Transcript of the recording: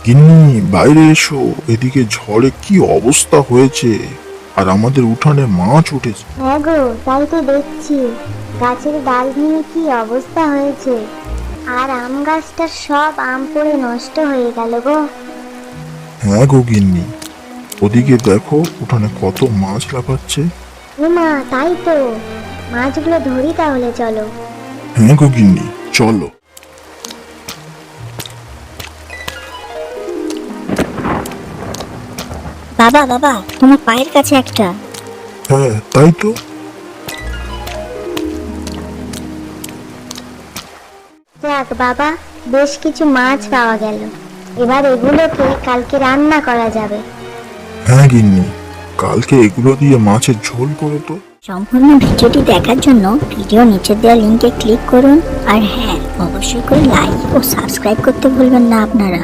গিন্নি, বাইরে এসো, এদিকে ঝড়ে কি অবস্থা হয়েছে। আর আমাদের উঠানে মাছ উঠেছে। হ্যাঁ গো, তাই তো দেখছি। গাছের ডাল ভেঙে কি অবস্থা হয়েছে। আর আম গাছটার সব আম পড়ে নষ্ট হয়ে গেল গো। হ্যাঁ গো গিন্নি, ওদিকে দেখো উঠানে কত মাছ লাফাচ্ছে। মা, তাই তো। মাছগুলো ধরি তাহলে, চলো। হ্যাঁ গো গিন্নি, চলো। বাবা বাবা, তোমার পায়ের কাছে একটা। হ্যাঁ, তাই তো। যাক বাবা, বেশ কিছু মাছ পাওয়া গেল। এবার এগুলোকে কালকে রান্না করা যাবে। হ্যাঁ গিন্নি, কালকে এগুলো দিয়ে মাছের ঝোল করো তো। সম্পূর্ণ ভিডিওটি দেখার জন্য ভিডিও নিচে দেওয়া লিংকে ক্লিক করুন। আর হ্যাঁ, অবশ্যই করে লাইক ও সাবস্ক্রাইব করতে ভুলবেন না আপনারা।